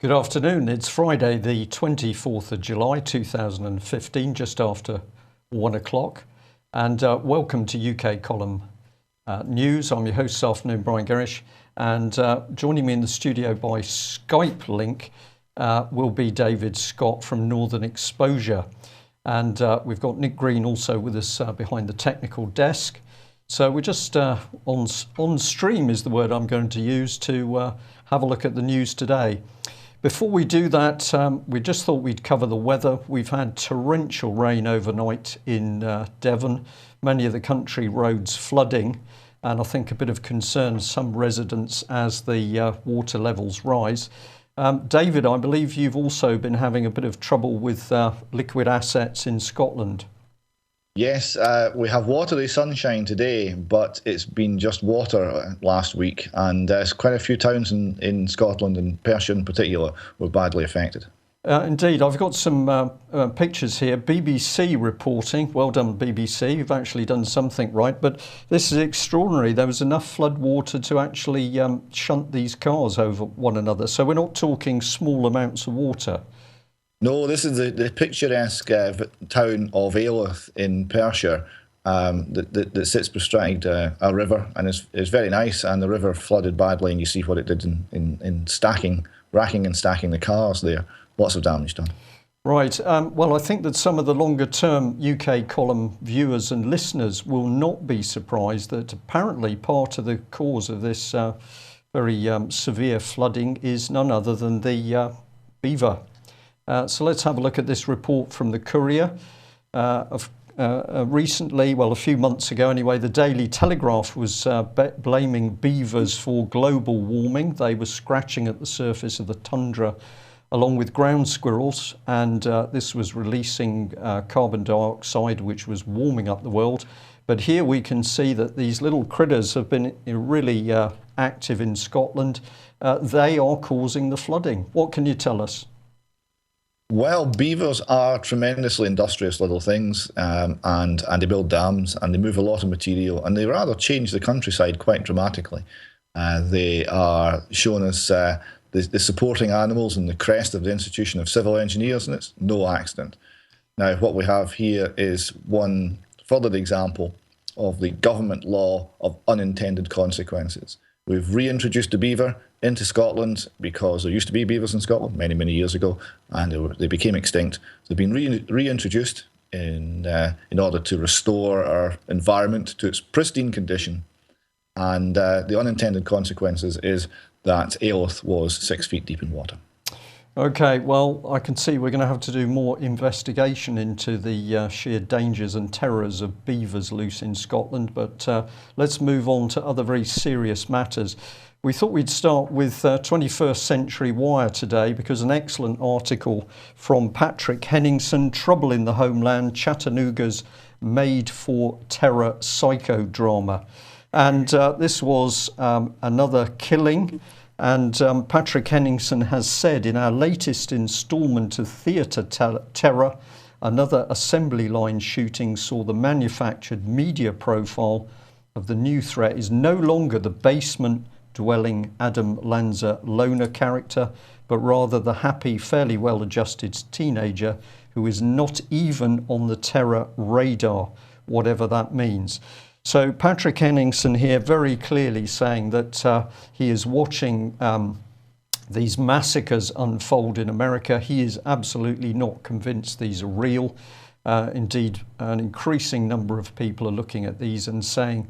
Good afternoon. It's Friday, the 24th of July 2015, just after 1 o'clock. And welcome to UK Column News. I'm your host this afternoon, Brian Gerrish. And joining me in the studio by Skype link will be David Scott from Northern Exposure. And we've got Nick Green also with us behind the technical desk. So we're just on stream is the word I'm going to use to have a look at the news today. Before we do that, we just thought we'd cover the weather. We've had torrential rain overnight in Devon, many of the country roads flooding, and I think a bit of concern some residents as the water levels rise. David, I believe you've also been having a bit of trouble with liquid assets in Scotland. Yes, we have watery sunshine today, but it's been just water last week, and quite a few towns in Scotland, and Perthshire in particular, were badly affected. Indeed, I've got some pictures here. BBC reporting. Well done, BBC. You've actually done something right, but this is extraordinary. There was enough flood water to actually shunt these cars over one another. So we're not talking small amounts of water. No, this is the picturesque town of Aylwith in Perthshire that sits beside a river, and is very nice. And the river flooded badly, and you see what it did in racking and stacking the cars there. Lots of damage done. Right. Well, I think that some of the longer-term UK column viewers and listeners will not be surprised that apparently part of the cause of this very severe flooding is none other than the Beaver. So let's have a look at this report from the Courier. Recently, well, a few months ago anyway, the Daily Telegraph was blaming beavers for global warming. They were scratching at the surface of the tundra along with ground squirrels, and this was releasing carbon dioxide, which was warming up the world. But here we can see that these little critters have been really active in Scotland. They are causing the flooding. What can you tell us? Well, beavers are tremendously industrious little things, and they build dams, and they move a lot of material, and they rather change the countryside quite dramatically. They are shown as the supporting animals and the crest of the Institution of Civil Engineers, and it's no accident. Now, what we have here is one further example of the government law of unintended consequences. We've reintroduced the beaver into Scotland because there used to be beavers in Scotland many, many years ago, and they became extinct. They've been reintroduced in order to restore our environment to its pristine condition. And the unintended consequences is that Aylwith was 6 feet deep in water. Okay, well, I can see we're going to have to do more investigation into the sheer dangers and terrors of beavers loose in Scotland, but let's move on to other very serious matters. We thought we'd start with 21st Century Wire today because an excellent article from Patrick Henningsen, Trouble in the Homeland, Chattanooga's made-for-terror psychodrama. And this was another killing. And Patrick Henningsen has said in our latest instalment of Theatre Terror, another assembly line shooting saw the manufactured media profile of the new threat is no longer the basement-dwelling Adam Lanza loner character, but rather the happy, fairly well-adjusted teenager who is not even on the terror radar, whatever that means. So Patrick Henningsen here very clearly saying that he is watching these massacres unfold in America. He is absolutely not convinced these are real. Indeed, an increasing number of people are looking at these and saying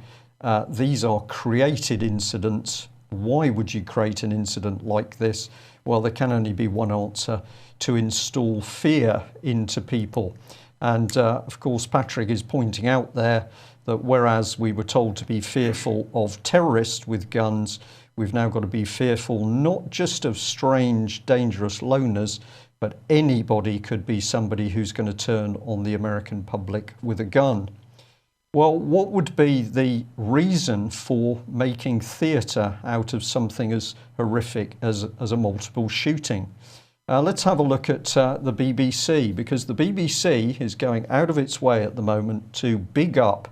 these are created incidents. Why would you create an incident like this? Well, there can only be one answer: to install fear into people. And of course, Patrick is pointing out there that whereas we were told to be fearful of terrorists with guns, we've now got to be fearful not just of strange, dangerous loners, but anybody could be somebody who's going to turn on the American public with a gun. Well, what would be the reason for making theatre out of something as horrific as a multiple shooting? Let's have a look at the BBC, because the BBC is going out of its way at the moment to big up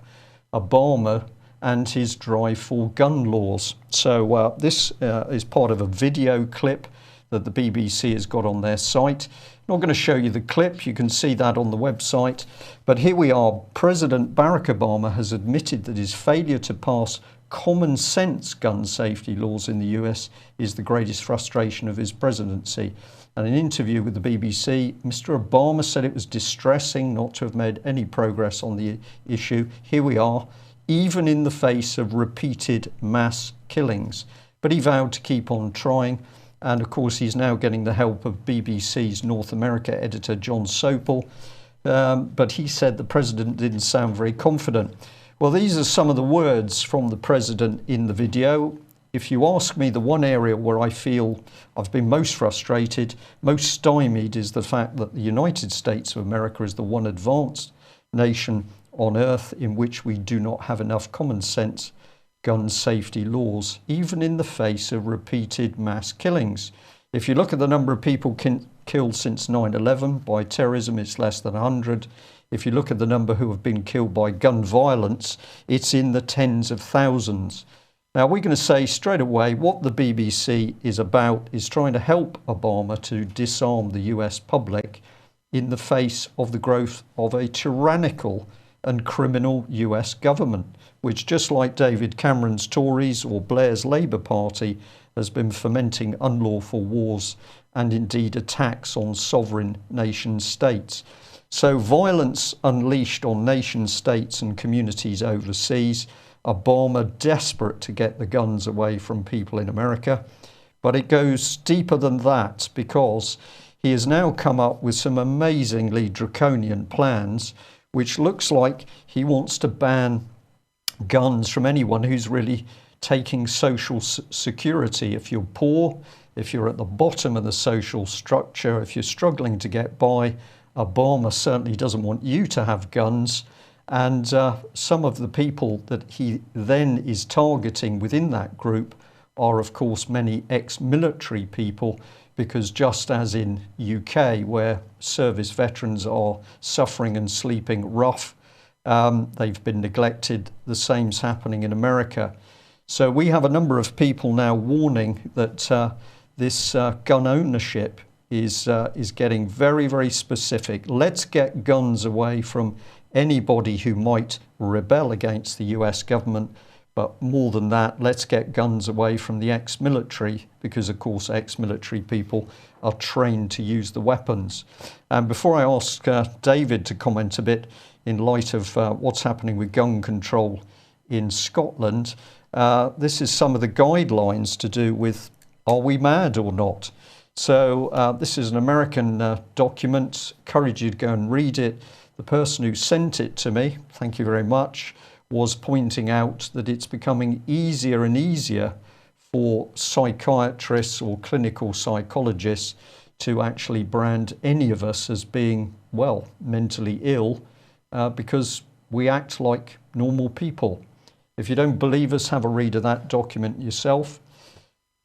Obama and his drive for gun laws. So this is part of a video clip that the BBC has got on their site. I'm not going to show you the clip, you can see that on the website. But here we are. President Barack Obama has admitted that his failure to pass common sense gun safety laws in the US is the greatest frustration of his presidency. In an interview with the BBC, Mr. Obama said it was distressing not to have made any progress on the issue. Here we are, even in the face of repeated mass killings. But he vowed to keep on trying. And of course, he's now getting the help of BBC's North America editor, Jon Sopel. But he said the president didn't sound very confident. Well, these are some of the words from the president in the video. If you ask me, the one area where I feel I've been most frustrated, most stymied, is the fact that the United States of America is the one advanced nation on earth in which we do not have enough common sense gun safety laws, even in the face of repeated mass killings. If you look at the number of people killed since 9/11 by terrorism, it's less than 100. If you look at the number who have been killed by gun violence, it's in the tens of thousands. Now, we're going to say straight away what the BBC is about is trying to help Obama to disarm the US public in the face of the growth of a tyrannical and criminal US government, which, just like David Cameron's Tories or Blair's Labour Party, has been fomenting unlawful wars and indeed attacks on sovereign nation states. So violence unleashed on nation states and communities overseas, Obama desperate to get the guns away from people in America. But it goes deeper than that, because he has now come up with some amazingly draconian plans, which looks like he wants to ban guns from anyone who's really taking social security. If you're poor, if you're at the bottom of the social structure, if you're struggling to get by, Obama certainly doesn't want you to have guns. And some of the people that he then is targeting within that group are, of course, many ex-military people, because just as in UK, where service veterans are suffering and sleeping rough, they've been neglected, the same's happening in America. So we have a number of people now warning that this gun ownership is getting very, very specific. Let's get guns away from anybody who might rebel against the US government. But more than that, let's get guns away from the ex-military, because of course ex-military people are trained to use the weapons. And before I ask David to comment a bit in light of what's happening with gun control in Scotland, this is some of the guidelines to do with, are we mad or not? So this is an American document. Encourage you to go and read it. The person who sent it to me, thank you very much, was pointing out that it's becoming easier and easier for psychiatrists or clinical psychologists to actually brand any of us as being, well, mentally ill, because we act like normal people. If you don't believe us, have a read of that document yourself.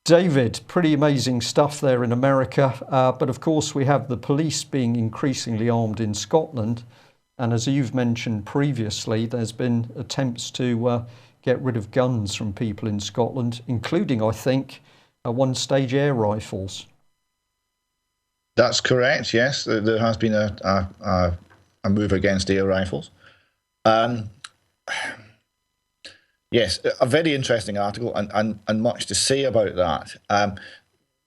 David, pretty amazing stuff there in America, but of course we have the police being increasingly armed in Scotland. And as you've mentioned previously, there's been attempts to get rid of guns from people in Scotland, including, I think, one-stage air rifles. That's correct, yes. There has been a move against air rifles. Yes, a very interesting article and much to say about that.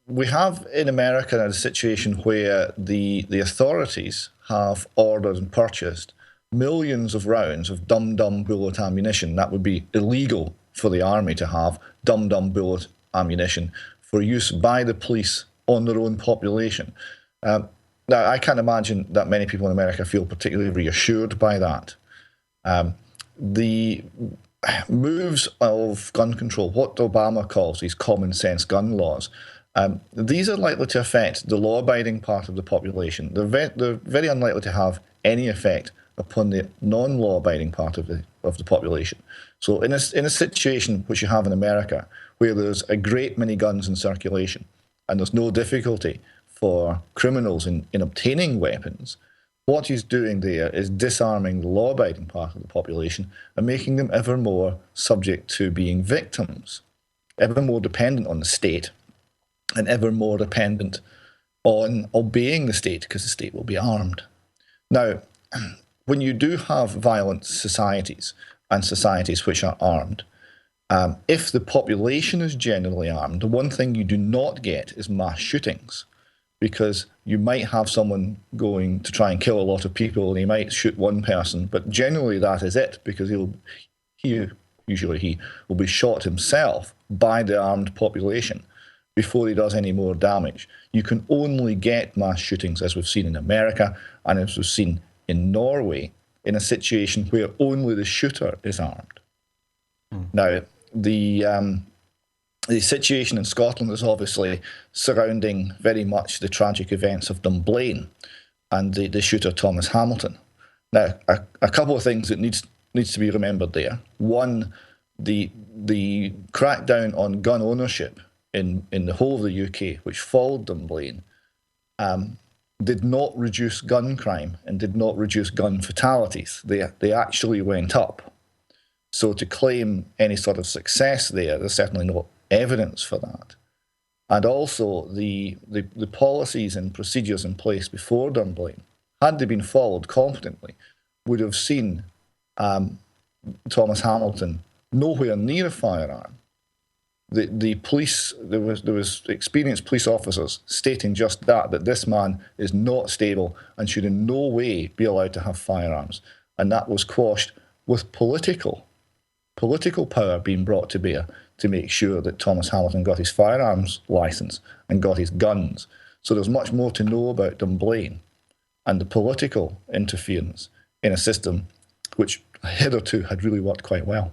We have in America a situation where the authorities have ordered and purchased millions of rounds of dum-dum bullet ammunition. That would be illegal for the army to have dum-dum bullet ammunition for use by the police on their own population. Now, I can't imagine that many people in America feel particularly reassured by that. The moves of gun control, what Obama calls these common sense gun laws, these are likely to affect the law-abiding part of the population. They're very unlikely to have any effect upon the non-law-abiding part of the population. So in a situation which you have in America, where there's a great many guns in circulation, and there's no difficulty for criminals in obtaining weapons, what he's doing there is disarming the law-abiding part of the population and making them ever more subject to being victims, ever more dependent on the state, and ever more dependent on obeying the state, because the state will be armed. Now, when you do have violent societies and societies which are armed, if the population is generally armed, the one thing you do not get is mass shootings, because you might have someone going to try and kill a lot of people and he might shoot one person, but generally that is it, because usually he will be shot himself by the armed population before he does any more damage. You can only get mass shootings, as we've seen in America and as we've seen in Norway, in a situation where only the shooter is armed. Now, the situation in Scotland is obviously surrounding very much the tragic events of Dunblane and the shooter Thomas Hamilton. Now, a couple of things that needs to be remembered there. One, the crackdown on gun ownership in the whole of the UK, which followed Dunblane, did not reduce gun crime and did not reduce gun fatalities. They actually went up. So to claim any sort of success there's certainly no evidence for that. And also the policies and procedures in place before Dunblane, had they been followed competently, would have seen Thomas Hamilton nowhere near a firearm. The police, there was experienced police officers stating just that this man is not stable and should in no way be allowed to have firearms. And that was quashed with political power being brought to bear to make sure that Thomas Hamilton got his firearms licence and got his guns. So there's much more to know about Dunblane and the political interference in a system which hitherto had really worked quite well.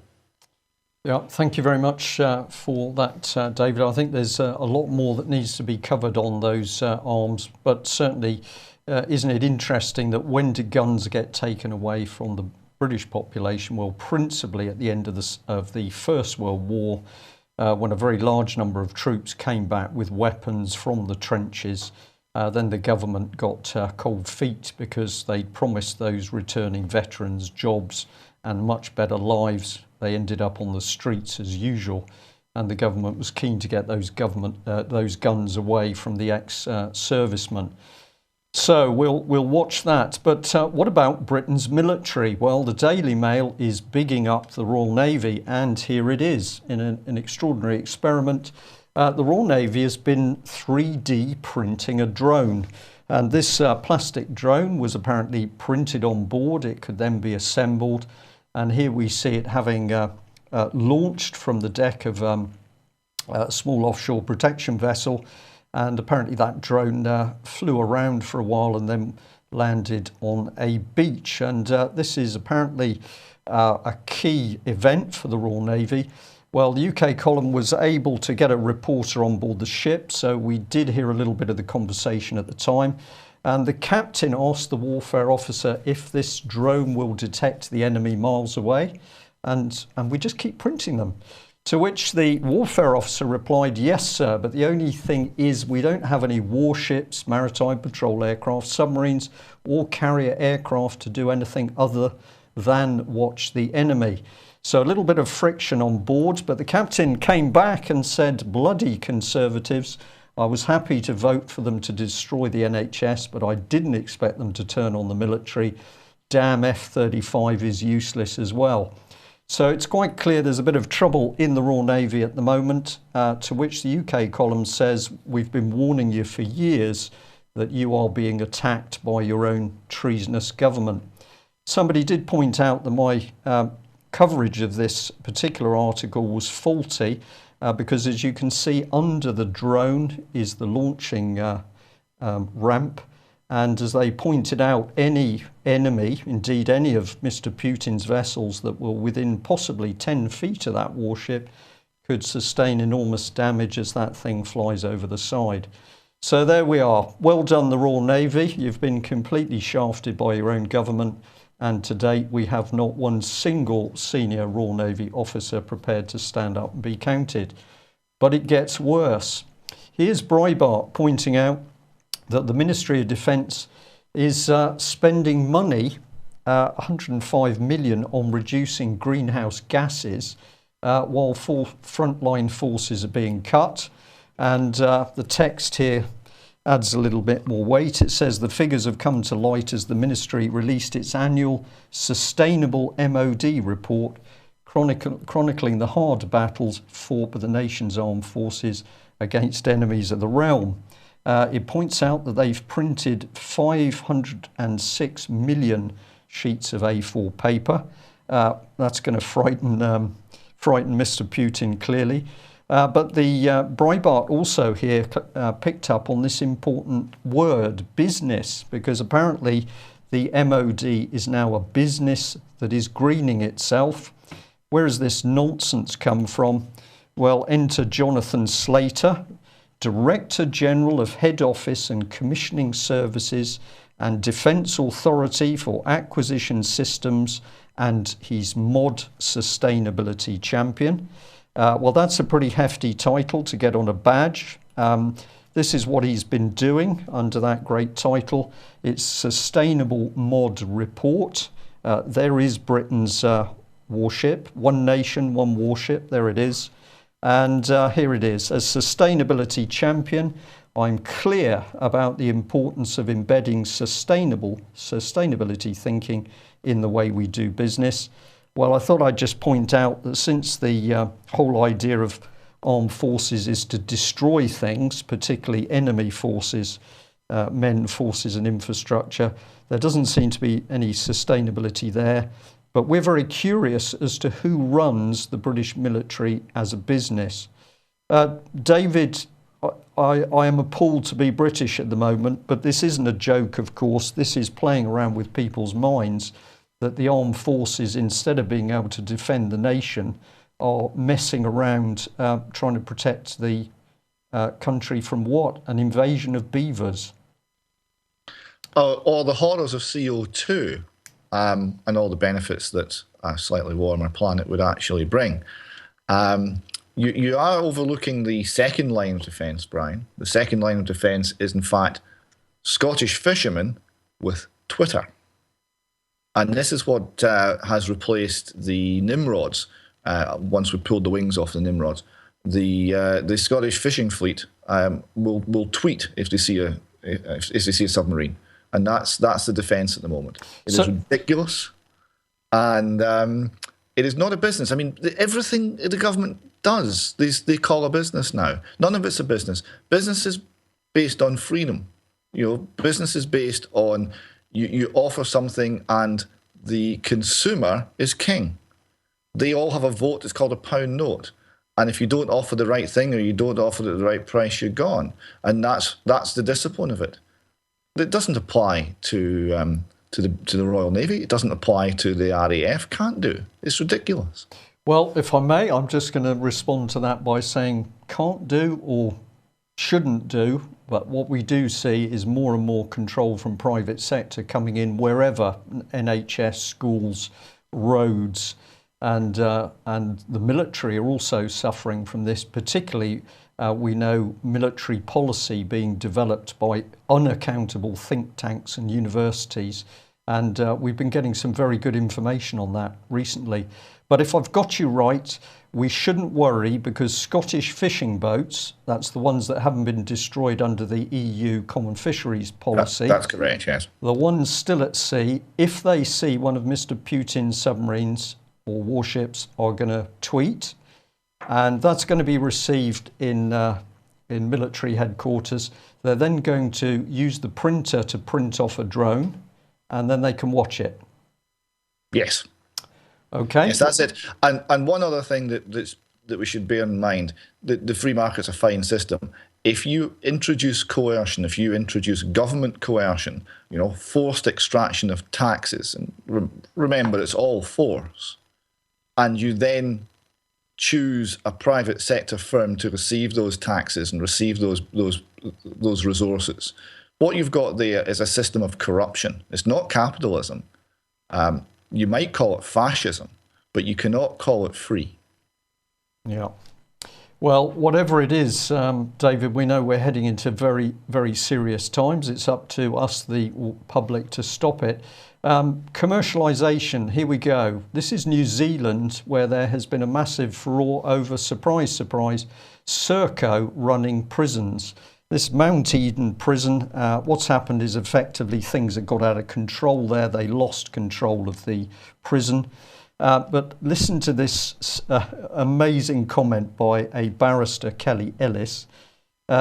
Yeah, thank you very much for that, David. I think there's a lot more that needs to be covered on those arms, but certainly isn't it interesting that when did guns get taken away from the British population? Well, principally at the end of the First World War, when a very large number of troops came back with weapons from the trenches. Then the government got cold feet because they promised those returning veterans jobs and much better lives. They ended up on the streets as usual, and the government was keen to get those guns away from the ex-servicemen. So we'll watch that. But what about Britain's military? Well, the Daily Mail is bigging up the Royal Navy, and here it is in an extraordinary experiment. The Royal Navy has been 3D printing a drone. And this plastic drone was apparently printed on board. It could then be assembled. And here we see it having launched from the deck of a small offshore protection vessel. And apparently that drone flew around for a while and then landed on a beach. And this is apparently a key event for the Royal Navy. Well, the UK column was able to get a reporter on board the ship, so we did hear a little bit of the conversation at the time. And the captain asked the warfare officer if this drone will detect the enemy miles away, and we just keep printing them. To which the warfare officer replied, yes, sir, but the only thing is we don't have any warships, maritime patrol aircraft, submarines, or carrier aircraft to do anything other than watch the enemy. So a little bit of friction on board, but the captain came back and said, bloody Conservatives, I was happy to vote for them to destroy the NHS, but I didn't expect them to turn on the military. Damn F-35 is useless as well. So it's quite clear there's a bit of trouble in the Royal Navy at the moment, to which the UK column says, we've been warning you for years that you are being attacked by your own treasonous government. Somebody did point out that my coverage of this particular article was faulty because, as you can see, under the drone is the launching ramp, and as they pointed out, any enemy, indeed any of Mr. Putin's vessels that were within possibly 10 feet of that warship, could sustain enormous damage as that thing flies over the side. So there we are. Well done, the Royal Navy. You've been completely shafted by your own government. And to date, we have not one single senior Royal Navy officer prepared to stand up and be counted. But it gets worse. Here's Breitbart pointing out that the Ministry of Defence is spending money, 105 million, on reducing greenhouse gases while frontline forces are being cut. And the text here adds a little bit more weight. It says the figures have come to light as the ministry released its annual Sustainable MOD report, chronicling the hard battles fought by the nation's armed forces against enemies of the realm. It points out that they've printed 506 million sheets of A4 paper. That's going to frighten Mr. Putin, clearly. But the Breitbart also here picked up on this important word, business, because apparently the MOD is now a business that is greening itself. Where has this nonsense come from? Well, enter Jonathan Slater, Director General of Head Office and Commissioning Services and Defence Authority for Acquisition Systems, and he's MOD Sustainability Champion. Well, that's a pretty hefty title to get on a badge. This is what he's been doing under that great title. It's Sustainable MOD Report. There is Britain's warship, one nation, one warship, there it is. And here it is. As sustainability champion, I'm clear about the importance of embedding sustainability thinking in the way we do business. Well, I thought I'd just point out that since the whole idea of armed forces is to destroy things, particularly enemy forces, men, forces and infrastructure, there doesn't seem to be any sustainability there. But we're very curious as to who runs the British military as a business. David, I am appalled to be British at the moment, but this isn't a joke, of course. This is playing around with people's minds, that the armed forces, instead of being able to defend the nation, are messing around trying to protect the country from what? An invasion of beavers. Or the horrors of CO2 and all the benefits that a slightly warmer planet would actually bring. You are overlooking the second line of defence, Brian. The second line of defence is, in fact, Scottish fishermen with Twitter. And this is what has replaced the Nimrods. Once we pulled the wings off the Nimrods, the Scottish fishing fleet will tweet if they see a submarine, and that's the defence at the moment. It is ridiculous, and it is not a business. I mean, everything the government does, they call a business now. None of it's a business. Business is based on freedom. Business is based on you offer something and the consumer is king. They all have a vote. It's called a pound note. And if you don't offer the right thing or you don't offer it at the right price, you're gone. And that's the discipline of it. It doesn't apply to the Royal Navy. It doesn't apply to the RAF. Can't do. It's ridiculous. Well, if I may, I'm just going to respond to that by saying can't do or shouldn't do. But what we do see is more and more control from private sector coming in wherever, NHS, schools, roads, and the military are also suffering from this. Particularly, we know military policy being developed by unaccountable think tanks and universities, and we've been getting some very good information on that recently. But if I've got you right, we shouldn't worry because Scottish fishing boats, that's the ones that haven't been destroyed under the EU Common Fisheries Policy. That's correct, yes. The ones still at sea, if they see one of Mr. Putin's submarines or warships, are going to tweet, and that's going to be received in military headquarters. They're then going to use the printer to print off a drone, and then they can watch it. Yes. Okay. Yes, that's it. And one other thing that we should bear in mind, the free market's a fine system. If you introduce coercion, if you introduce government coercion, forced extraction of taxes, and remember it's all force, and you then choose a private sector firm to receive those taxes and receive those resources, what you've got there is a system of corruption. It's not capitalism. You might call it fascism, but you cannot call it free. Yeah. Well, whatever it is, David, we know we're heading into very, very serious times. It's up to us, the public, to stop it. Commercialisation, here we go. This is New Zealand, where there has been a massive furore over, surprise, surprise, Serco running prisons. This Mount Eden prison, what's happened is effectively things have got out of control there. They lost control of the prison. But listen to this amazing comment by a barrister, Kelly Ellis.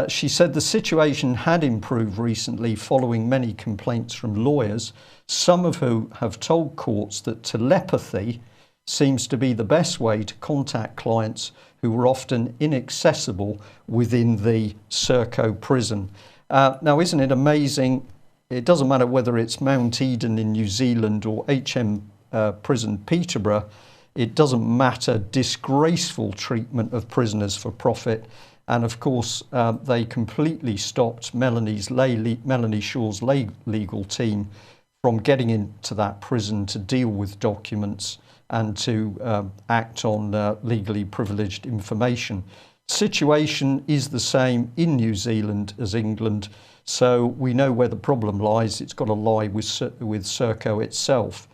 She said the situation had improved recently following many complaints from lawyers, some of whom have told courts that telepathy seems to be the best way to contact clients who were often inaccessible within the Serco prison. Now, isn't it amazing? It doesn't matter whether it's Mount Eden in New Zealand or HM Prison Peterborough, it doesn't matter. Disgraceful treatment of prisoners for profit. And of course, they completely stopped Melanie Shaw's legal team from getting into that prison to deal with documents and to act on legally privileged information. Situation is the same in New Zealand as England, so we know where the problem lies. It's got to lie with Serco itself.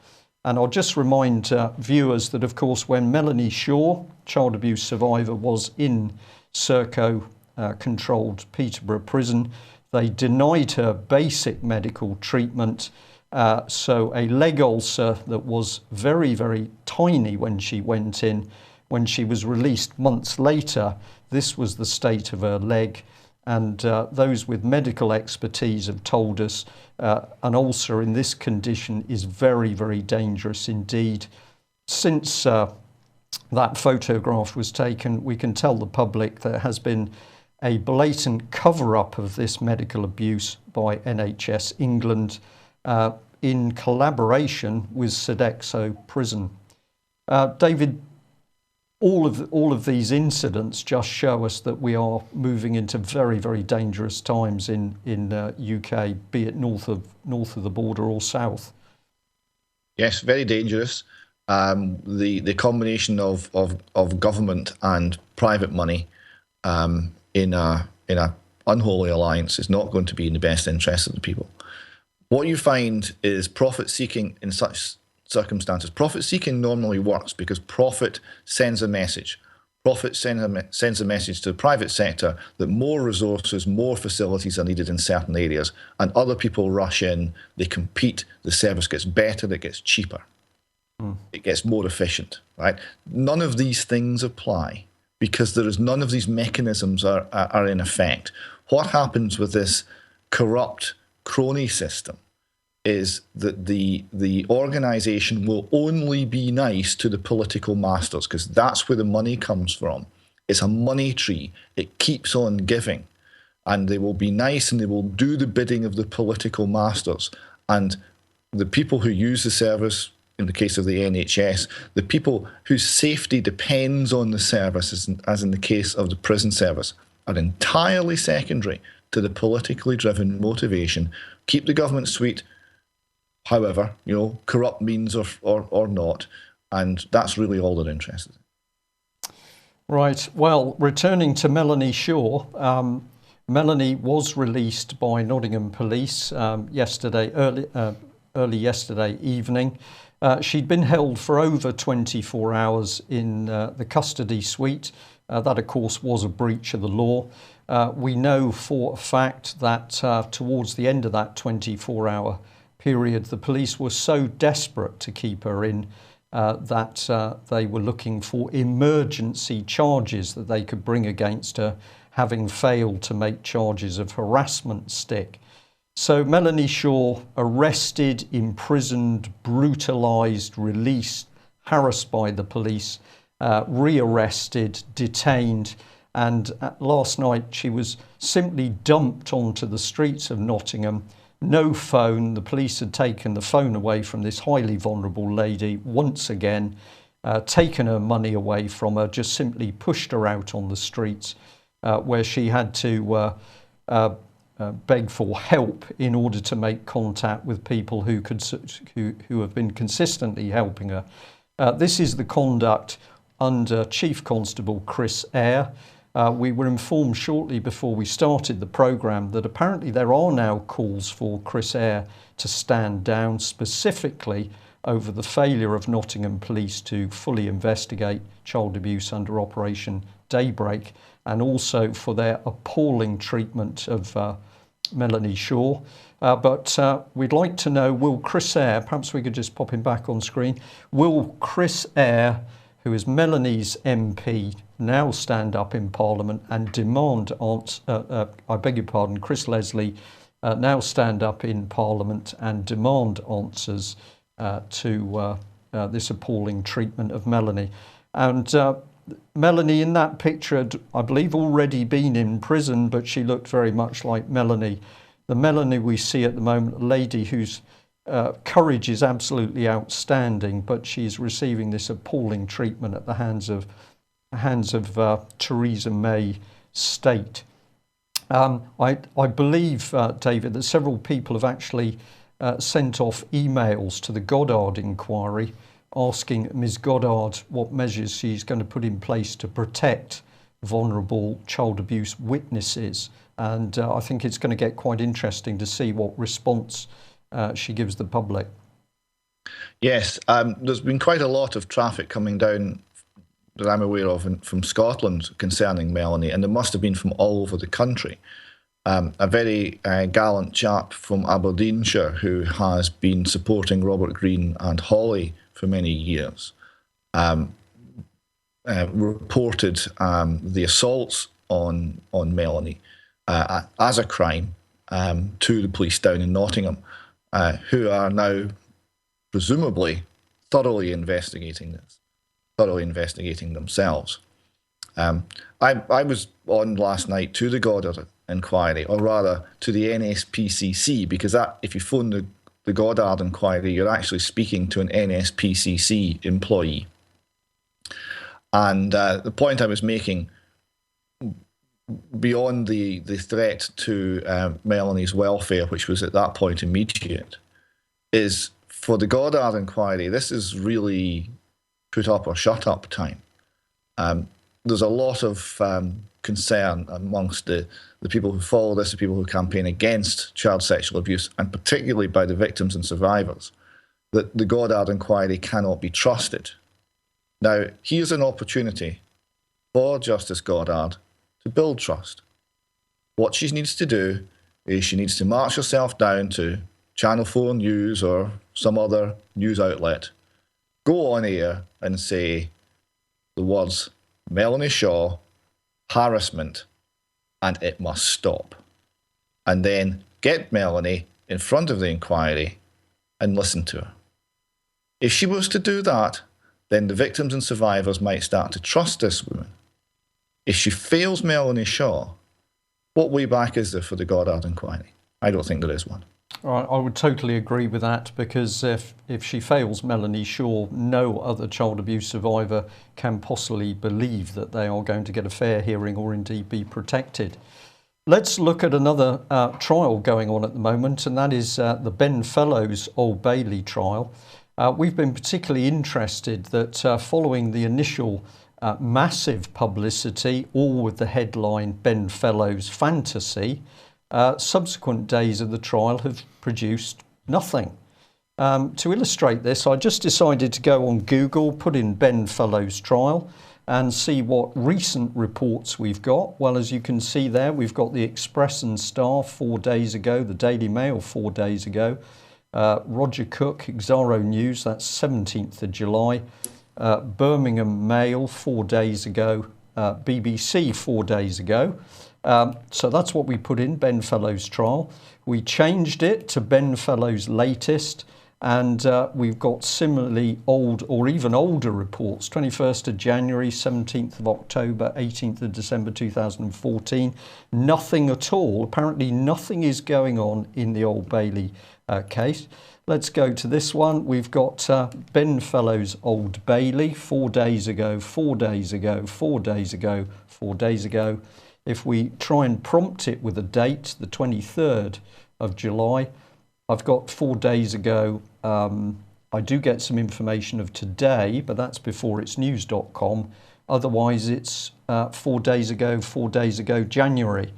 And I'll just remind viewers that, of course, when Melanie Shaw, child abuse survivor, was in Serco-controlled Peterborough prison, they denied her basic medical treatment. So a leg ulcer that was very, very tiny when she went in, when she was released months later, this was the state of her leg. And those with medical expertise have told us an ulcer in this condition is very, very dangerous indeed. Since that photograph was taken, we can tell the public there has been a blatant cover-up of this medical abuse by NHS England in collaboration with Sodexo Prison. David, all of these incidents just show us that we are moving into very, very dangerous times in UK, be it north of the border or south. Yes, very dangerous. The combination of government and private money in a unholy alliance is not going to be in the best interest of the people. What you find is profit seeking in such circumstances. Profit seeking normally works because profit sends a message. Profit sends a message to the private sector that more resources, more facilities are needed in certain areas, and other people rush in, they compete, the service gets better, it gets cheaper, it gets more efficient, right? None of these things apply because none of these mechanisms are in effect. What happens with this corrupt crony system is that the organisation will only be nice to the political masters because that's where the money comes from. It's a money tree. It keeps on giving. And they will be nice and they will do the bidding of the political masters. And the people who use the service, in the case of the NHS, the people whose safety depends on the service, as in the case of the prison service, are entirely secondary to the politically driven motivation. Keep the government sweet, however, corrupt means or not, and that's really all they're interested in. Right. Well, returning to Melanie Shaw, Melanie was released by Nottingham Police early yesterday evening. She'd been held for over 24 hours in the custody suite. That, of course, was a breach of the law. We know for a fact that towards the end of that 24-hour period, the police were so desperate to keep her in that they were looking for emergency charges that they could bring against her, having failed to make charges of harassment stick. So Melanie Shaw, arrested, imprisoned, brutalised, released, harassed by the police, rearrested, detained, and last night she was simply dumped onto the streets of Nottingham. No phone. The police had taken the phone away from this highly vulnerable lady once again, taken her money away from her, just simply pushed her out on the streets where she had to beg for help in order to make contact with people who have been consistently helping her. This is the conduct under Chief Constable Chris Eyre. We were informed shortly before we started the programme that apparently there are now calls for Chris Eyre to stand down, specifically over the failure of Nottingham Police to fully investigate child abuse under Operation Daybreak, and also for their appalling treatment of Melanie Shaw. But we'd like to know, will Chris Eyre, perhaps we could just pop him back on screen, will Chris Eyre, who is Melanie's MP, now stand up in Parliament and demand, Chris Leslie, now stand up in Parliament and demand answers to this appalling treatment of Melanie. And Melanie in that picture had, I believe, already been in prison, but she looked very much like Melanie. The Melanie we see at the moment, a lady whose courage is absolutely outstanding, but she's receiving this appalling treatment at the hands of Theresa May state. I believe, David, that several people have actually sent off emails to the Goddard inquiry asking Ms Goddard what measures she's going to put in place to protect vulnerable child abuse witnesses. And I think it's going to get quite interesting to see what response she gives the public. Yes, there's been quite a lot of traffic coming down that I'm aware of from Scotland concerning Melanie, and there must have been from all over the country. A very gallant chap from Aberdeenshire who has been supporting Robert Greene and Hawley for many years reported the assaults on Melanie as a crime to the police down in Nottingham, who are now presumably thoroughly investigating themselves. I was on last night to the Goddard inquiry, or rather to the NSPCC, because that, if you phone the Goddard inquiry, you're actually speaking to an NSPCC employee. And the point I was making, beyond the threat to Melanie's welfare, which was at that point immediate, is for the Goddard inquiry, this is really put up or shut up time. There's a lot of concern amongst the people who follow this, the people who campaign against child sexual abuse, and particularly by the victims and survivors, that the Goddard inquiry cannot be trusted. Now, here's an opportunity for Justice Goddard to build trust. What she needs to do is she needs to march herself down to Channel 4 News or some other news outlet, go on air and say the words Melanie Shaw, harassment, and it must stop. And then get Melanie in front of the inquiry and listen to her. If she was to do that, then the victims and survivors might start to trust this woman. If she fails Melanie Shaw, what way back is there for the Goddard inquiry? I don't think there is one. I would totally agree with that, because if she fails Melanie Shaw, no other child abuse survivor can possibly believe that they are going to get a fair hearing or indeed be protected. Let's look at another trial going on at the moment, and that is the Ben Fellows Old Bailey trial. We've been particularly interested that following the initial massive publicity, all with the headline Ben Fellows Fantasy, subsequent days of the trial have produced nothing. To illustrate this, I just decided to go on Google, put in Ben Fellows trial, and see what recent reports we've got. Well, as you can see there, we've got the Express and Star 4 days ago, the Daily Mail 4 days ago, Roger Cook, Exaro News, that's 17th of July, Birmingham Mail 4 days ago, BBC 4 days ago. So that's what we put in, Ben Fellows trial. We changed it to Ben Fellows latest, and we've got similarly old or even older reports, 21st of January, 17th of October, 18th of December 2014. Nothing at all. Apparently nothing is going on in the Old Bailey case. Let's go to this one. We've got Ben Fellows Old Bailey 4 days ago, 4 days ago, 4 days ago, 4 days ago. If we try and prompt it with a date, the 23rd of July, I've got 4 days ago. I do get some information of today, but that's before it's news.com. Otherwise, it's 4 days ago, January.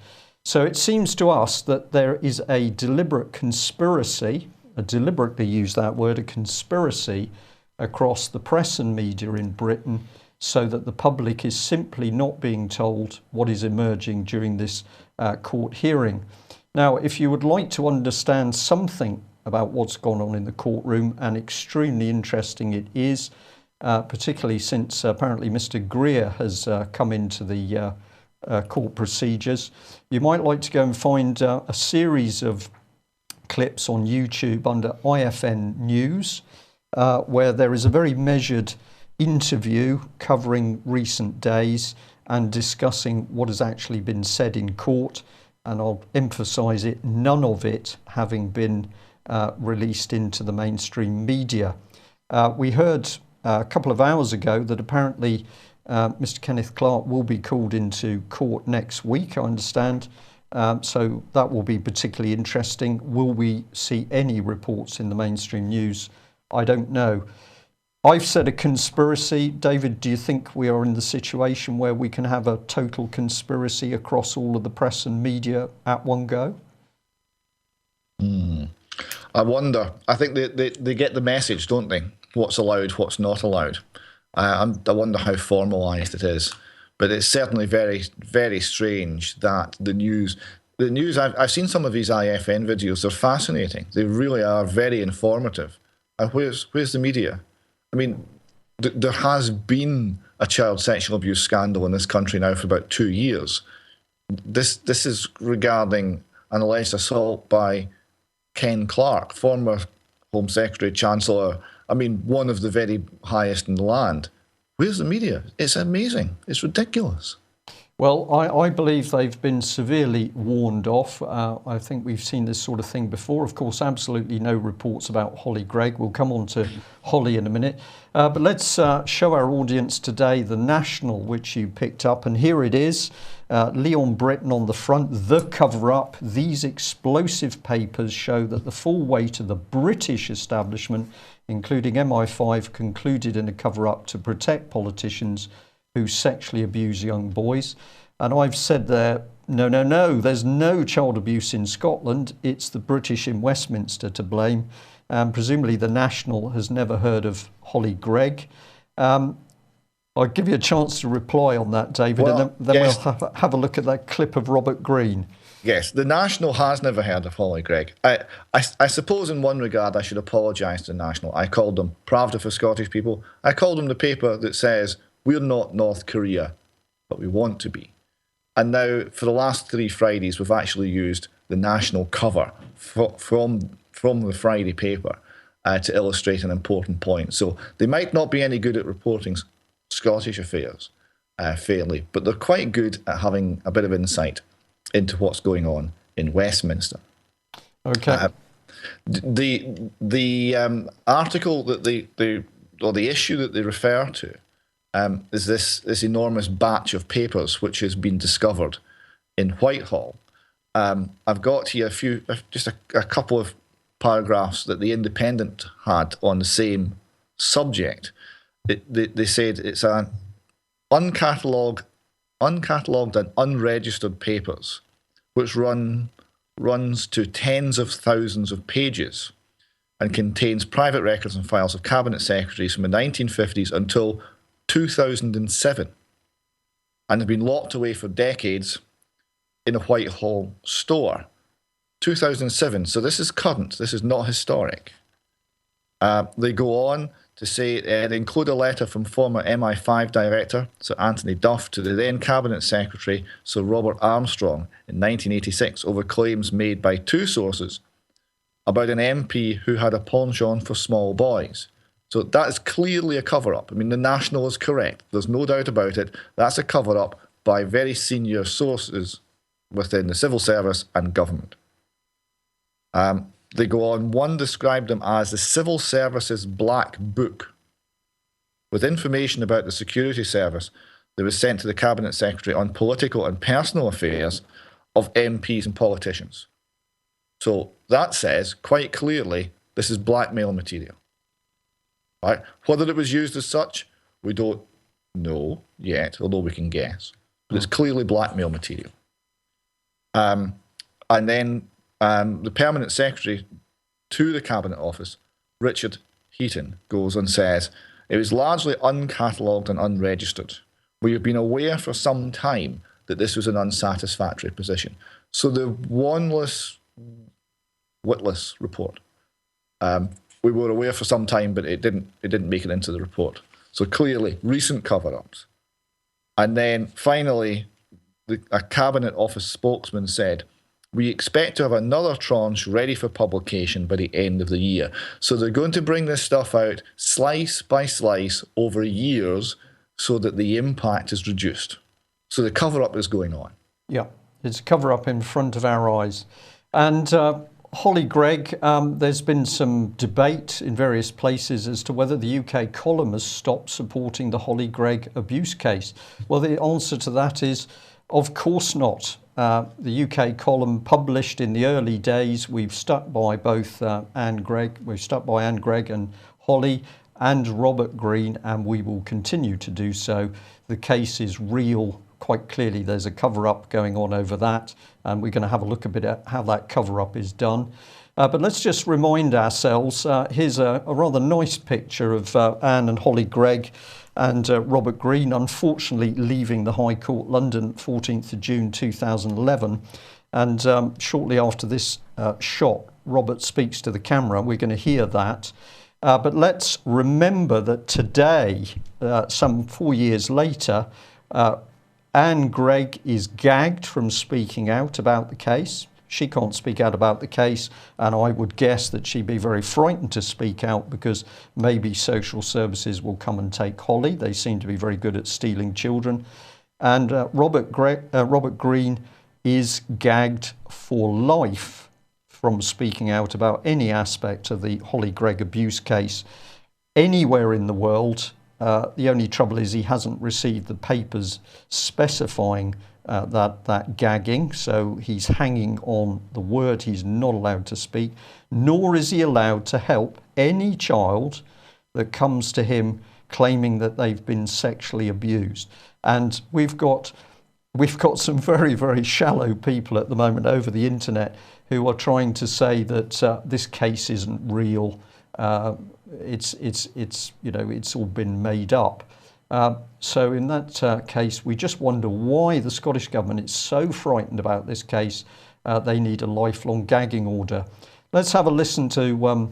So it seems to us that there is a deliberate conspiracy, I deliberately use that word, a conspiracy across the press and media in Britain, so that the public is simply not being told what is emerging during this court hearing. Now, if you would like to understand something about what's gone on in the courtroom, and extremely interesting it is, particularly since apparently Mr. Greer has come into the court procedures, you might like to go and find a series of clips on YouTube under IFN News, where there is a very measured interview covering recent days and discussing what has actually been said in court. And I'll emphasise it, none of it having been released into the mainstream media. We heard a couple of hours ago that apparently Mr. Kenneth Clarke will be called into court next week, I understand. So that will be particularly interesting. Will we see any reports in the mainstream news? I don't know. I've said a conspiracy. David, do you think we are in the situation where we can have a total conspiracy across all of the press and media at one go? I wonder. I think they get the message, don't they? What's allowed, what's not allowed. I wonder how formalised it is. But it's certainly very, very strange that the news, I've seen some of these IFN videos, they're fascinating. They really are very informative. And where's the media? I mean, there has been a child sexual abuse scandal in this country now for about 2 years. This is regarding an alleged assault by Ken Clarke, former Home Secretary, Chancellor, I mean, one of the very highest in the land. Where's the media? It's amazing. It's ridiculous. Well, I believe they've been severely warned off. I think we've seen this sort of thing before. Of course, absolutely no reports about Holly Greig. We'll come on to Holly in a minute. But let's show our audience today the National, which you picked up. And here it is. Leon Britton on the front, the cover-up. These explosive papers show that the full weight of the British establishment, including MI5, concluded in a cover-up to protect politicians who sexually abuse young boys. And I've said there, no, there's no child abuse in Scotland. It's the British in Westminster to blame. And presumably the National has never heard of Holly Greig. I'll give you a chance to reply on that, David, well, and then yes. we'll have a look at that clip of Robert Greene. Yes, the National has never heard of Holly Greig. I suppose in one regard I should apologise to the National. I called them Pravda for Scottish people. I called them the paper that says, we're not North Korea, but we want to be. And now, for the last 3 Fridays, we've actually used the National cover from the Friday paper to illustrate an important point. So they might not be any good at reporting Scottish affairs fairly, but they're quite good at having a bit of insight into what's going on in Westminster. Okay. The article that the issue that they refer to is this enormous batch of papers which has been discovered in Whitehall. I've got here just a couple of paragraphs that the Independent had on the same subject. They said it's an uncatalogued and unregistered papers, which runs to tens of thousands of pages and contains private records and files of cabinet secretaries from the 1950s until 2007, and have been locked away for decades in a Whitehall store. 2007, so this is current, this is not historic. They go on to say they include a letter from former MI5 director Sir Anthony Duff to the then Cabinet Secretary Sir Robert Armstrong in 1986 over claims made by 2 sources about an MP who had a penchant for small boys. So that is clearly a cover-up. I mean, the National is correct. There's no doubt about it. That's a cover-up by very senior sources within the civil service and government. They go on, one described them as the Civil Service's Black Book, with information about the security service that was sent to the Cabinet Secretary on political and personal affairs of MPs and politicians. So that says, quite clearly, this is blackmail material. Right? Whether it was used as such, we don't No, yet, although we can guess. But it's clearly blackmail material. And then the permanent secretary to the Cabinet Office, Richard Heaton, goes and says, it was largely uncatalogued and unregistered. We have been aware for some time that this was an unsatisfactory position. So the Wanless Witless report, we were aware for some time, but it didn't make it into the report. So clearly, recent cover-ups. And then finally, a Cabinet Office spokesman said, we expect to have another tranche ready for publication by the end of the year. So they're going to bring this stuff out slice by slice over years so that the impact is reduced. So the cover-up is going on. Yeah, it's a cover-up in front of our eyes. And Holly Greig, there's been some debate in various places as to whether the UK column has stopped supporting the Holly Greig abuse case. Well, the answer to that is, of course not. The UK column published in the early days, we've stuck by both Anne Greig and Holly and Robert Green, and we will continue to do so. The case is real. Quite clearly, there's a cover-up going on over that, and we're going to have a look a bit at how that cover-up is done. But let's just remind ourselves, here's a rather nice picture of Anne and Holly Greig and Robert Green, unfortunately leaving the High Court London 14th of June 2011. And shortly after this shot, Robert speaks to the camera. We're going to hear that. But let's remember that today, some 4 years later, Anne Greig is gagged from speaking out about the case. She can't speak out about the case, and I would guess that she'd be very frightened to speak out because maybe social services will come and take Holly. They seem to be very good at stealing children. And Robert Green is gagged for life from speaking out about any aspect of the Holly Greig abuse case anywhere in the world. The only trouble is he hasn't received the papers specifying that gagging, so he's hanging on the word. He's not allowed to speak, nor is he allowed to help any child that comes to him claiming that they've been sexually abused. And we've got some very, very shallow people at the moment over the internet who are trying to say that this case isn't real. It's all been made up. So in that case, we just wonder why the Scottish Government is so frightened about this case. They need a lifelong gagging order. Let's have a listen to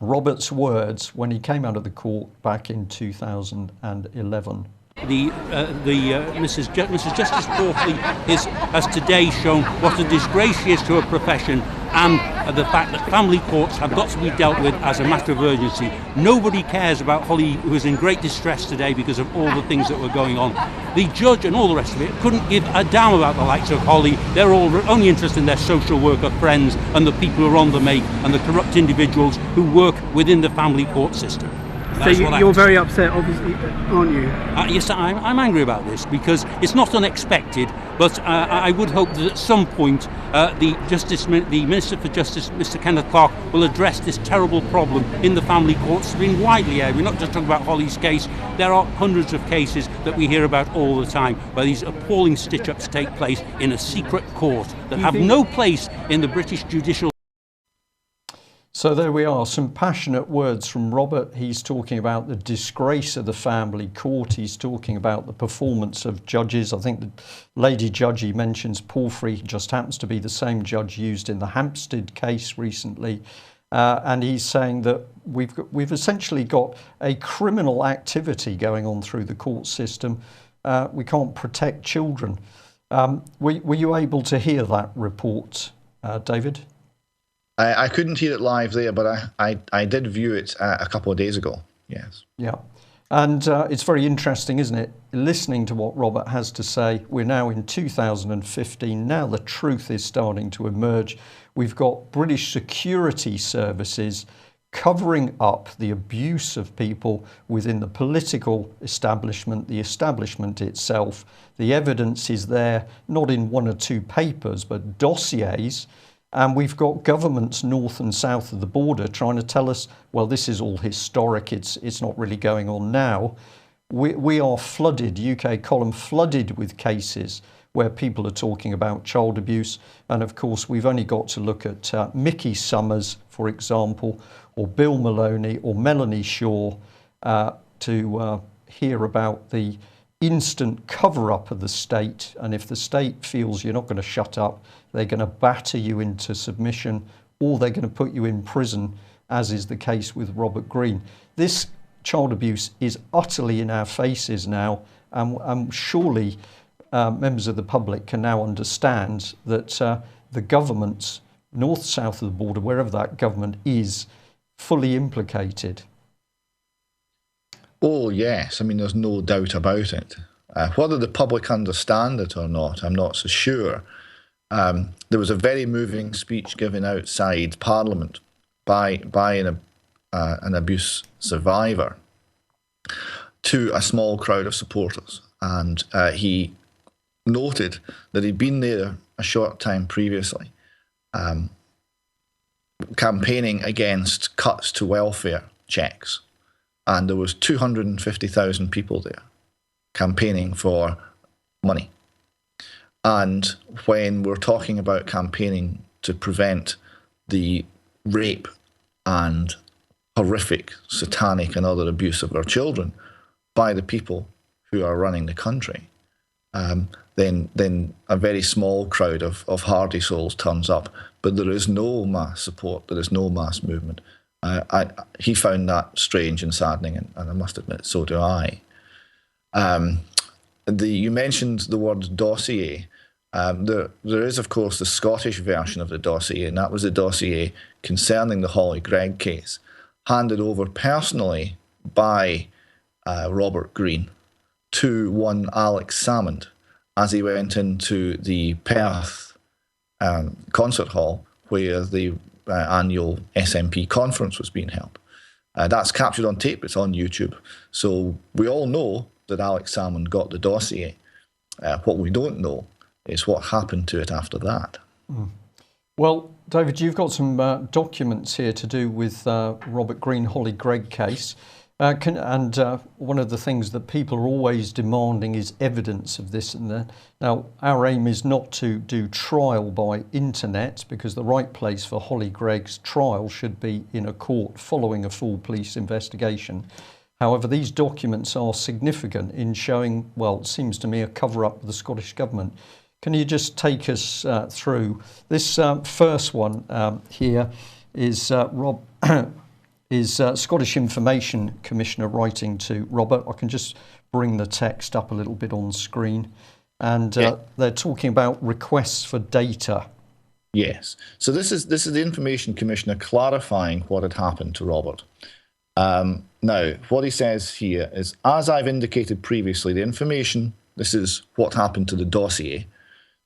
Robert's words when he came out of the court back in 2011. Mrs. Justice Borthwick has today shown what a disgrace she is to her profession, and the fact that family courts have got to be dealt with as a matter of urgency. Nobody cares about Holly, who is in great distress today because of all the things that were going on. The judge and all the rest of it couldn't give a damn about the likes of Holly. They're all only interested in their social worker friends and the people who are on the make and the corrupt individuals who work within the family court system. So you're very upset, obviously, aren't you? Yes, I'm angry about this because it's not unexpected, but I would hope that at some point the Minister for Justice, Mr. Kenneth Clarke, will address this terrible problem in the family courts. It's been widely aired. We're not just talking about Holly's case. There are hundreds of cases that we hear about all the time where these appalling stitch-ups take place in a secret court that have no place in the British judicial. So there we are, some passionate words from Robert. He's talking about the disgrace of the family court. He's talking about the performance of judges. I think the lady judge he mentions, Palfrey, just happens to be the same judge used in the Hampstead case recently. And he's saying that we've essentially got a criminal activity going on through the court system. We can't protect children. Were you able to hear that report, David? I couldn't hear it live there, but I did view it a couple of days ago, yes. Yeah, and it's very interesting, isn't it? Listening to what Robert has to say. We're now in 2015. Now the truth is starting to emerge. We've got British security services covering up the abuse of people within the political establishment, the establishment itself. The evidence is there, not in one or two papers, but dossiers. And we've got governments north and south of the border trying to tell us, well, this is all historic, it's not really going on now. we are flooded, UK column flooded with cases where people are talking about child abuse. And of course, we've only got to look at Mickey Summers, for example, or Bill Maloney or Melanie Shaw to hear about the instant cover-up of the state. And if the state feels you're not going to shut up, they're going to batter you into submission, or they're going to put you in prison, as is the case with Robert Green. This child abuse is utterly in our faces now, and surely members of the public can now understand that the governments, north, south of the border, wherever that government is, fully implicated. Oh, yes. I mean, there's no doubt about it. Whether the public understand it or not, I'm not so sure. There was a very moving speech given outside Parliament by an abuse survivor to a small crowd of supporters. And he noted that he'd been there a short time previously, campaigning against cuts to welfare checks. And there was 250,000 people there campaigning for money. And when we're talking about campaigning to prevent the rape and horrific, satanic and other abuse of our children by the people who are running the country, then a very small crowd of hardy souls turns up, but there is no mass support, there is no mass movement. He found that strange and saddening, and I must admit, so do I. You mentioned the word dossier. There is, of course, the Scottish version of the dossier, and that was the dossier concerning the Holly Gregg case, handed over personally by Robert Green to one Alex Salmond as he went into the Perth concert hall where the annual SNP conference was being held. That's captured on tape, it's on YouTube. So we all know that Alex Salmond got the dossier. What we don't know is what happened to it after that. Mm. Well, David, you've got some documents here to do with Robert Green, Holly Gregg case. One of the things that people are always demanding is evidence of this and that. Now, our aim is not to do trial by internet, because the right place for Holly Gregg's trial should be in a court following a full police investigation. However, these documents are significant in showing, well, it seems to me, a cover-up of the Scottish Government. Can you just take us through? This first one here is Scottish Information Commissioner writing to Robert. I can just bring the text up a little bit on screen. And they're talking about requests for data. Yes. So this is the Information Commissioner clarifying what had happened to Robert. Now, what he says here is, as I've indicated previously, this is what happened to the dossier.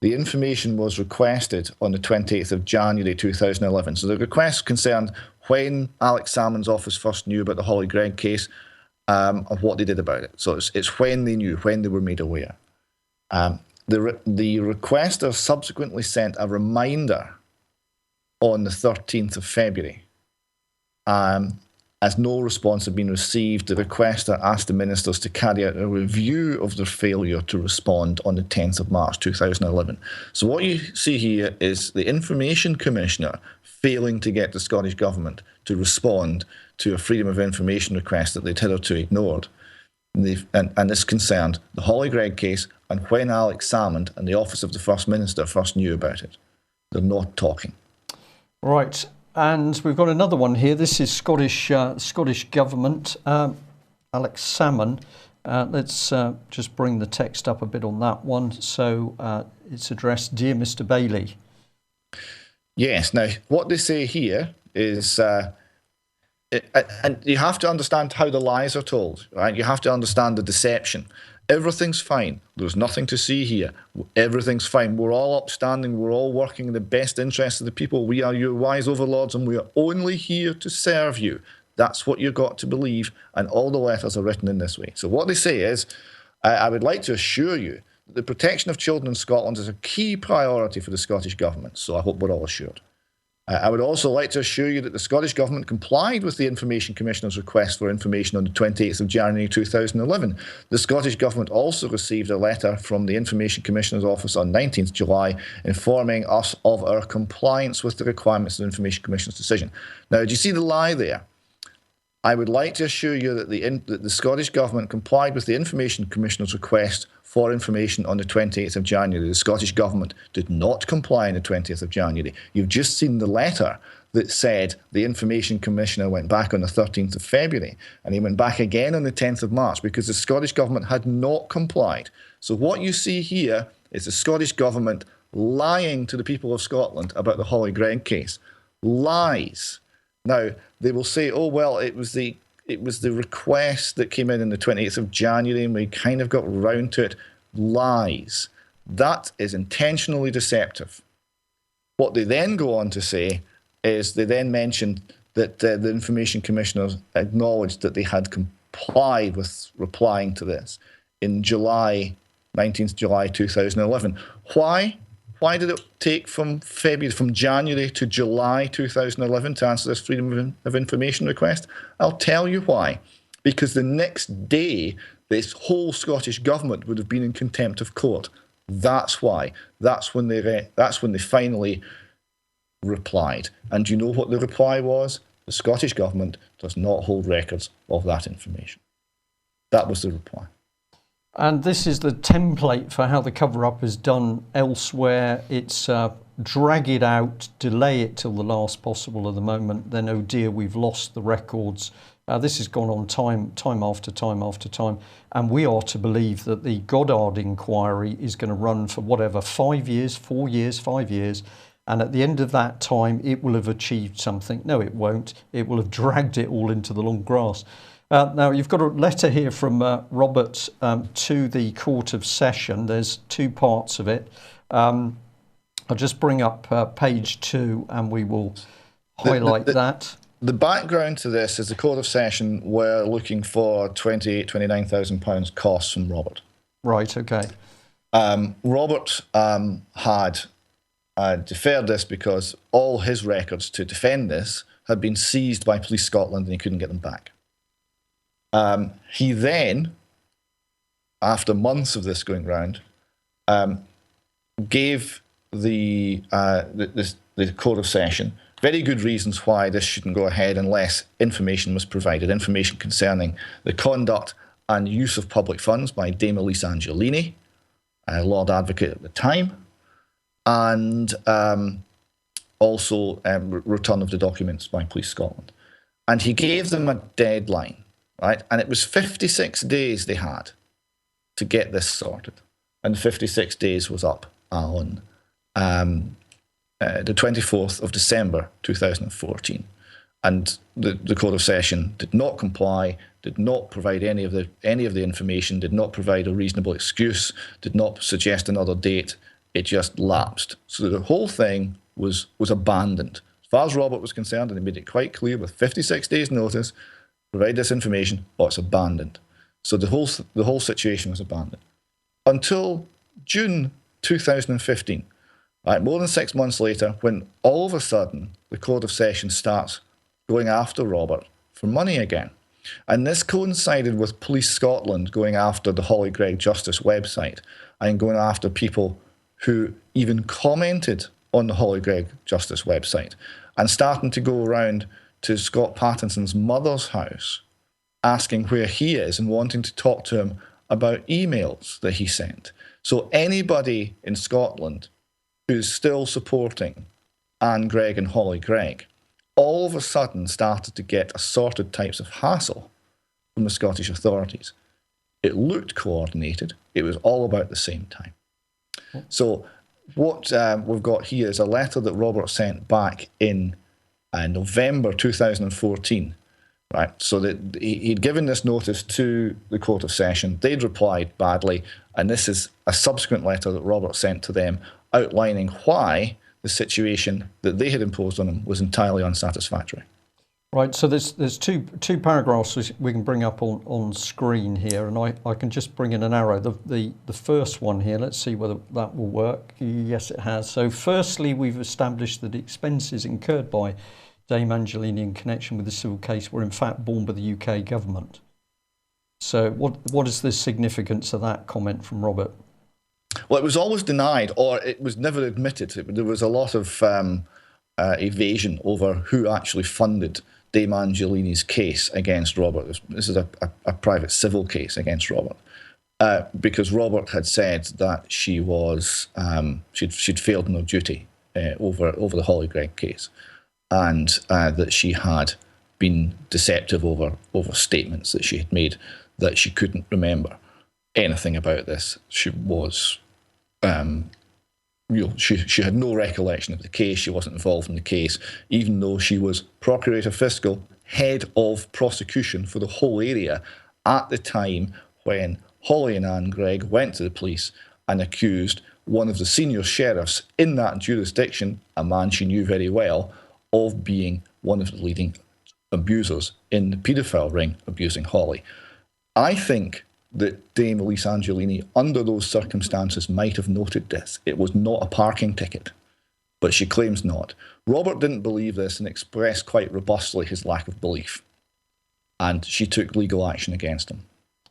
The information was requested on the 28th of January 2011. So the request concerned when Alex Salmond's office first knew about the Holly Gregg case and what they did about it. So it's when they knew, when they were made aware. The requester subsequently sent a reminder on the 13th of February. As no response had been received, the requester asked the ministers to carry out a review of their failure to respond on the 10th of March 2011. So what you see here is the Information Commissioner failing to get the Scottish Government to respond to a freedom of information request that they'd hitherto ignored. And this concerned the Holly Gregg case and when Alex Salmond and the Office of the First Minister first knew about it. They're not talking. Right. And we've got another one here. This is Scottish Government, Alex Salmond. Let's just bring the text up a bit on that one. So it's addressed, Dear Mr. Bailey. Yes. Now, what they say here is, and you have to understand how the lies are told, right? You have to understand the deception. Everything's fine. There's nothing to see here. Everything's fine. We're all upstanding. We're all working in the best interests of the people. We are your wise overlords, and we are only here to serve you. That's what you've got to believe, and all the letters are written in this way. So what they say is, I would like to assure you that the protection of children in Scotland is a key priority for the Scottish Government, so I hope we're all assured. I would also like to assure you that the Scottish Government complied with the Information Commissioner's request for information on the 28th of January 2011. The Scottish Government also received a letter from the Information Commissioner's office on 19th July informing us of our compliance with the requirements of the Information Commissioner's decision. Now, do you see the lie there? I would like to assure you that the Scottish Government complied with the Information Commissioner's request for information on the 28th of January. The Scottish Government did not comply on the 20th of January. You've just seen the letter that said the Information Commissioner went back on the 13th of February, and he went back again on the 10th of March because the Scottish Government had not complied. So what you see here is the Scottish Government lying to the people of Scotland about the Holly Gregg case. Lies. Now, they will say, oh, well, it was the request that came in on the 28th of January and we kind of got round to it. Lies. That is intentionally deceptive. What they then go on to say is they then mentioned that the Information Commissioner acknowledged that they had complied with replying to this in 19th July 2011. Why? Why did it take from January to July 2011 to answer this Freedom of Information request? I'll tell you why. Because the next day, this whole Scottish Government would have been in contempt of court. That's why. That's when they finally replied. And do you know what the reply was? The Scottish Government does not hold records of that information. That was the reply. And this is the template for how the cover-up is done elsewhere. It's drag it out, delay it till the last possible of the moment, then, oh dear, we've lost the records. This has gone on time after time after time. And we are to believe that the Goddard inquiry is going to run for whatever, 5 years, 4 years, 5 years. And at the end of that time, it will have achieved something. No, it won't. It will have dragged it all into the long grass. Now, you've got a letter here from Robert to the Court of Session. There's two parts of it. I'll just bring up page 2 and we will highlight that. The background to this is the Court of Session were looking for £29,000 costs from Robert. Right, okay. Robert had deferred this because all his records to defend this had been seized by Police Scotland and he couldn't get them back. He then, after months of this going round, gave the Court of Session very good reasons why this shouldn't go ahead unless information was provided, information concerning the conduct and use of public funds by Dame Elise Angelini, Lord Advocate at the time, and also return of the documents by Police Scotland. And he gave them a deadline. Right? And it was 56 days they had to get this sorted. And 56 days was up on the 24th of December 2014. And the Court of Session did not comply, did not provide any of the information, did not provide a reasonable excuse, did not suggest another date. It just lapsed. So the whole thing was abandoned. As far as Robert was concerned, and he made it quite clear with 56 days notice, provide this information, or it's abandoned. So the whole situation was abandoned. Until June 2015, right, more than 6 months later, when all of a sudden the Court of Session starts going after Robert for money again. And this coincided with Police Scotland going after the Holly Gregg Justice website and going after people who even commented on the Holly Gregg Justice website and starting to go around to Scott Pattinson's mother's house, asking where he is and wanting to talk to him about emails that he sent. So anybody in Scotland who's still supporting Anne Gregg and Holly Gregg all of a sudden started to get assorted types of hassle from the Scottish authorities. It looked coordinated. It was all about the same time. So what we've got here is a letter that Robert sent back in November 2014, right? So that he'd given this notice to the Court of Session. They'd replied badly, and this is a subsequent letter that Robert sent to them outlining why the situation that they had imposed on him was entirely unsatisfactory. Right, so there's two paragraphs we can bring up on screen here, and I can just bring in an arrow. The first one here, let's see whether that will work. Yes, it has. So firstly, we've established that the expenses incurred by Dame Angelini in connection with the civil case were in fact borne by the UK government. So what is the significance of that comment from Robert? Well, it was always denied, or it was never admitted. There was a lot of evasion over who actually funded Dame Angelini's case against Robert. This is a private civil case against Robert, because Robert had said that she was she'd failed in her duty over the Holly Gregg case, and that she had been deceptive over statements that she had made, that she couldn't remember anything about this. She was she had no recollection of the case. She wasn't involved in the case, even though she was Procurator Fiscal, head of prosecution for the whole area at the time when Holly and Anne Gregg went to the police and accused one of the senior sheriffs in that jurisdiction, a man she knew very well, of being one of the leading abusers in the paedophile ring abusing Holly. I think that Dame Elise Angelini, under those circumstances, might have noted this. It was not a parking ticket, but she claims not. Robert didn't believe this and expressed quite robustly his lack of belief, and she took legal action against him.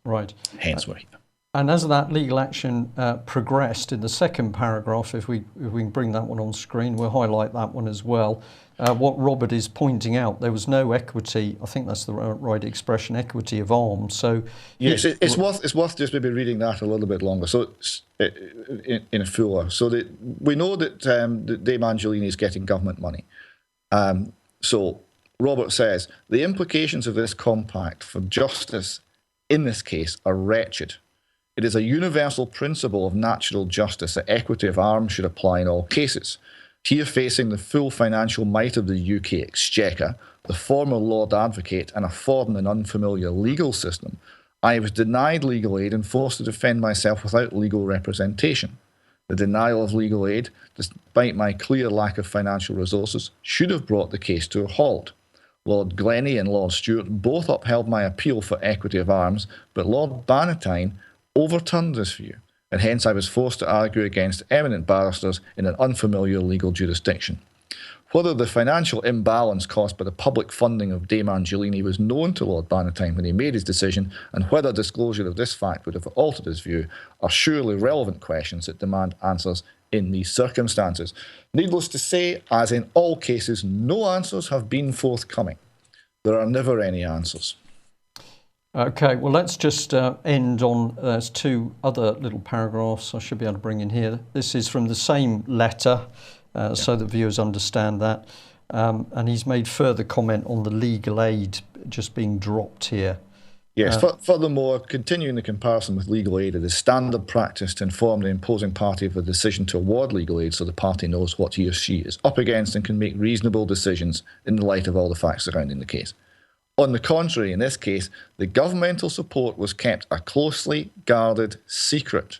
Right. Hence we're here. And as that legal action progressed, in the second paragraph, if we can bring that one on screen, we'll highlight that one as well. What Robert is pointing out, there was no equity, I think that's the right expression, equity of arms. So yes, it's worth just maybe reading that a little bit longer, so it's in a fuller. So that we know that Dame Angelini is getting government money. So Robert says, the implications of this compact for justice in this case are wretched. It is a universal principle of natural justice that equity of arms should apply in all cases. Here, facing the full financial might of the UK Exchequer, the former Lord Advocate, and a foreign and unfamiliar legal system, I was denied legal aid and forced to defend myself without legal representation. The denial of legal aid, despite my clear lack of financial resources, should have brought the case to a halt. Lord Glennie and Lord Stewart both upheld my appeal for equity of arms, but Lord Bannatyne overturned this view, and hence I was forced to argue against eminent barristers in an unfamiliar legal jurisdiction. Whether the financial imbalance caused by the public funding of Dame Angelini was known to Lord Bannatyne when he made his decision, and whether disclosure of this fact would have altered his view, are surely relevant questions that demand answers in these circumstances. Needless to say, as in all cases, no answers have been forthcoming. There are never any answers. Okay, well, let's just end on, there's two other little paragraphs I should be able to bring in here. This is from the same letter, so that viewers understand that. And he's made further comment on the legal aid just being dropped here. Yes, furthermore, continuing the comparison with legal aid, it is standard practice to inform the imposing party of a decision to award legal aid so the party knows what he or she is up against and can make reasonable decisions in the light of all the facts surrounding the case. On the contrary, in this case, the governmental support was kept a closely guarded secret.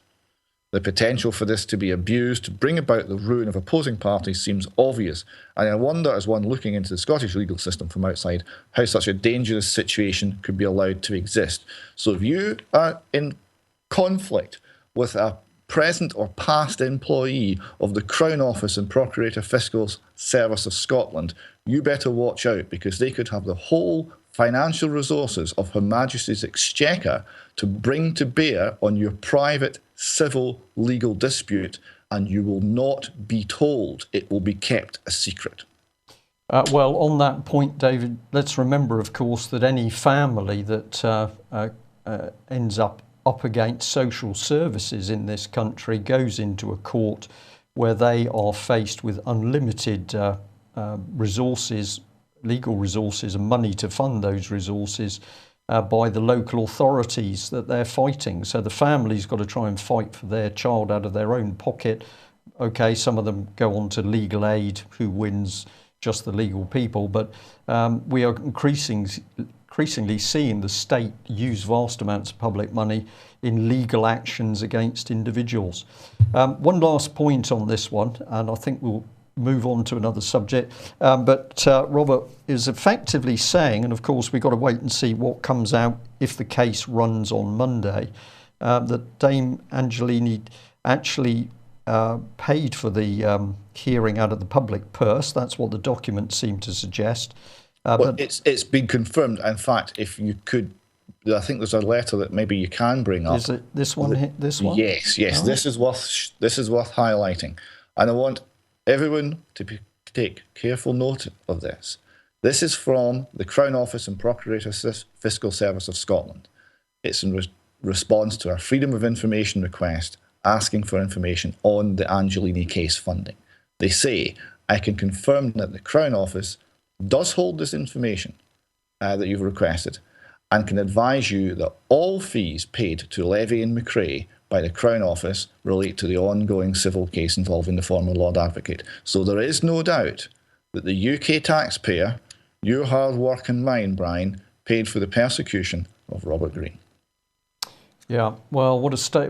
The potential for this to be abused to bring about the ruin of opposing parties seems obvious, and I wonder, as one looking into the Scottish legal system from outside, how such a dangerous situation could be allowed to exist. So if you are in conflict with a present or past employee of the Crown Office and Procurator Fiscal Service of Scotland, you better watch out, because they could have the whole financial resources of Her Majesty's Exchequer to bring to bear on your private civil legal dispute, and you will not be told. It will be kept a secret. Well, on that point, David, let's remember, of course, that any family that ends up against social services in this country goes into a court where they are faced with unlimited resources, legal resources and money to fund those resources by the local authorities that they're fighting. So the family's got to try and fight for their child out of their own pocket. Okay, some of them go on to legal aid. Who wins? Just the legal people. But we are increasingly seeing the state use vast amounts of public money in legal actions against individuals. One last point on this one, and I think we'll move on to another subject. But Robert is effectively saying, and of course we've got to wait and see what comes out if the case runs on Monday, that Dame Angelini actually paid for the hearing out of the public purse. That's what the documents seem to suggest. But it's been confirmed. In fact, if you could, I think there's a letter that maybe you can bring up. Is it this one? This one? Yes. Oh. This is worth highlighting, and I want everyone to take careful note of this. This is from the Crown Office and Procurator's Fiscal Service of Scotland. It's in response to our Freedom of Information request asking for information on the Angelini case funding. They say, I can confirm that the Crown Office does hold this information that you've requested and can advise you that all fees paid to Levy and McRae by the Crown Office relate to the ongoing civil case involving the former Lord Advocate. So there is no doubt that the UK taxpayer, your hard work and mine, Brian, paid for the persecution of Robert Greene. Yeah, well, what a state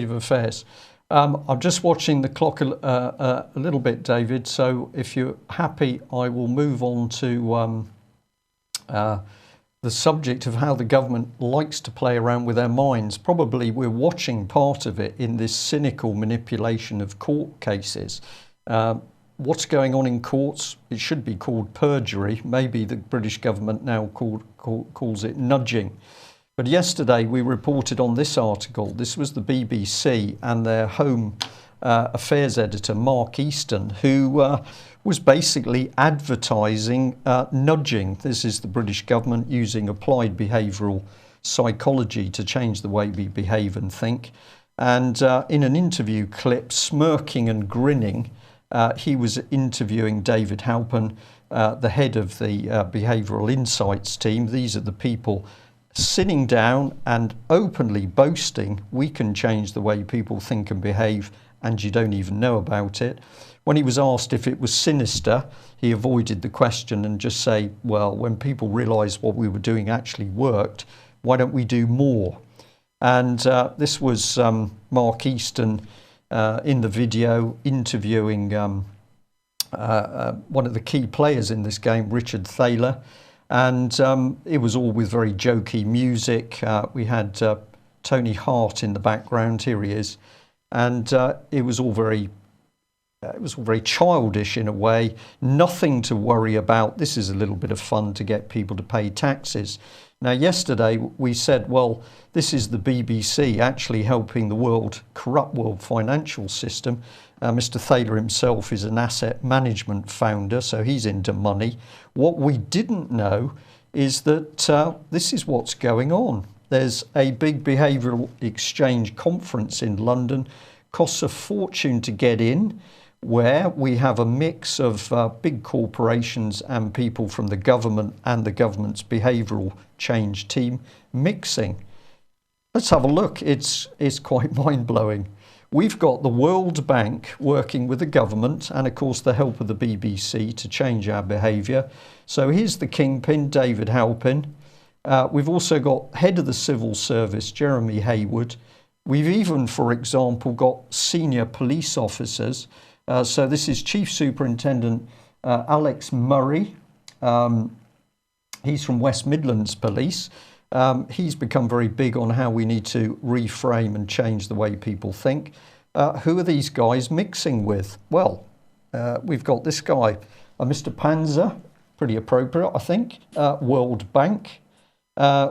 of affairs. I'm just watching the clock a little bit, David, so if you're happy, I will move on to the subject of how the government likes to play around with our minds. Probably we're watching part of it in this cynical manipulation of court cases. What's going on in courts? It should be called perjury. Maybe the British government now calls it nudging. But yesterday we reported on this article. This was the BBC and their Home Affairs editor, Mark Easton, who was basically advertising nudging. This is the British government using applied behavioural psychology to change the way we behave and think. And in an interview clip, smirking and grinning, he was interviewing David Halpin, the head of the Behavioural Insights team. These are the people sitting down and openly boasting, we can change the way people think and behave, and you don't even know about it. When he was asked if it was sinister, he avoided the question and just say, well, when people realised what we were doing actually worked, why don't we do more? And this was Mark Easton in the video interviewing one of the key players in this game, Richard Thaler. And it was all with very jokey music. We had Tony Hart in the background. Here he is, and it was all very childish in a way. Nothing to worry about. This is a little bit of fun to get people to pay taxes. Now, yesterday we said, well, this is the BBC actually helping the corrupt world financial system. Mr. Thaler himself is an asset management founder, so he's into money. What we didn't know is that this is what's going on. There's a big behavioural exchange conference in London, costs a fortune to get in, where we have a mix of big corporations and people from the government and the government's behavioural change team mixing. Let's have a look. It's quite mind-blowing. We've got the World Bank working with the government and, of course, the help of the BBC to change our behaviour. So here's the kingpin, David Halpin. We've also got head of the civil service, Jeremy Hayward. We've even, for example, got senior police officers. So this is Chief Superintendent Alex Murray. He's from West Midlands Police. He's become very big on how we need to reframe and change the way people think. Who are these guys mixing with? Well, we've got this guy, Mr. Panzer, pretty appropriate, I think. World Bank.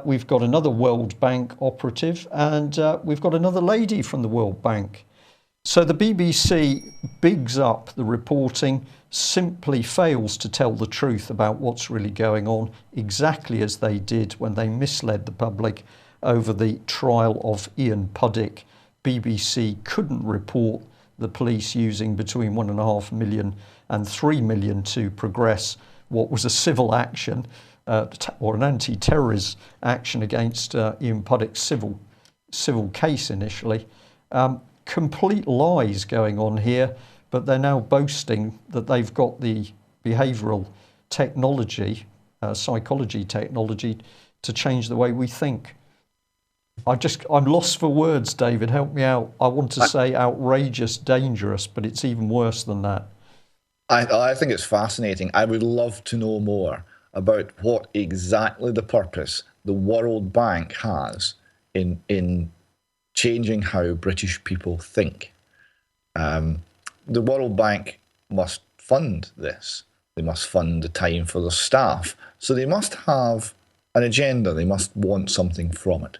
We've got another World Bank operative, and we've got another lady from the World Bank. So the BBC bigs up the reporting, simply fails to tell the truth about what's really going on, exactly as they did when they misled the public over the trial of Ian Puddick. BBC couldn't report the police using between 1.5 million and 3 million to progress what was a civil action or an anti-terrorism action against Ian Puddick's civil case initially. Complete lies going on here, but they're now boasting that they've got the behavioural technology, psychology technology to change the way we think. I'm lost for words, David. Help me out. I want to say outrageous, dangerous, but it's even worse than that. I think it's fascinating. I would love to know more about what exactly the purpose the World Bank has in changing how British people think. The World Bank must fund this. They must fund the time for the staff. So they must have an agenda. They must want something from it.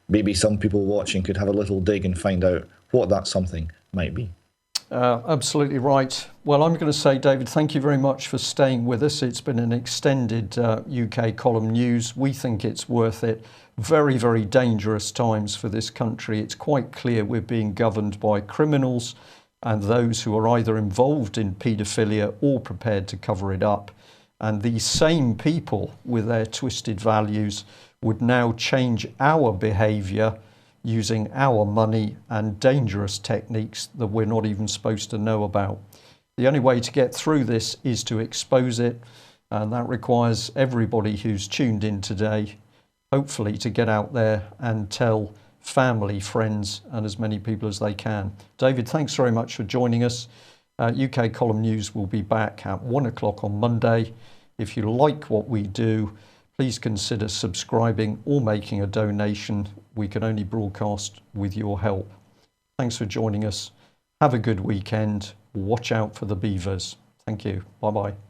Maybe some people watching could have a little dig and find out what that something might be. Absolutely right. Well, I'm going to say, David, thank you very much for staying with us. It's been an extended UK column news. We think it's worth it. Very, very dangerous times for this country. It's quite clear we're being governed by criminals and those who are either involved in paedophilia or prepared to cover it up. And these same people with their twisted values would now change our behaviour using our money and dangerous techniques that we're not even supposed to know about. The only way to get through this is to expose it, and that requires everybody who's tuned in today, hopefully, to get out there and tell family, friends, and as many people as they can. David, thanks very much for joining us. UK Column News will be back at 1 o'clock on Monday. If you like what we do, please consider subscribing or making a donation. We can only broadcast with your help. Thanks for joining us. Have a good weekend. Watch out for the beavers. Thank you. Bye-bye.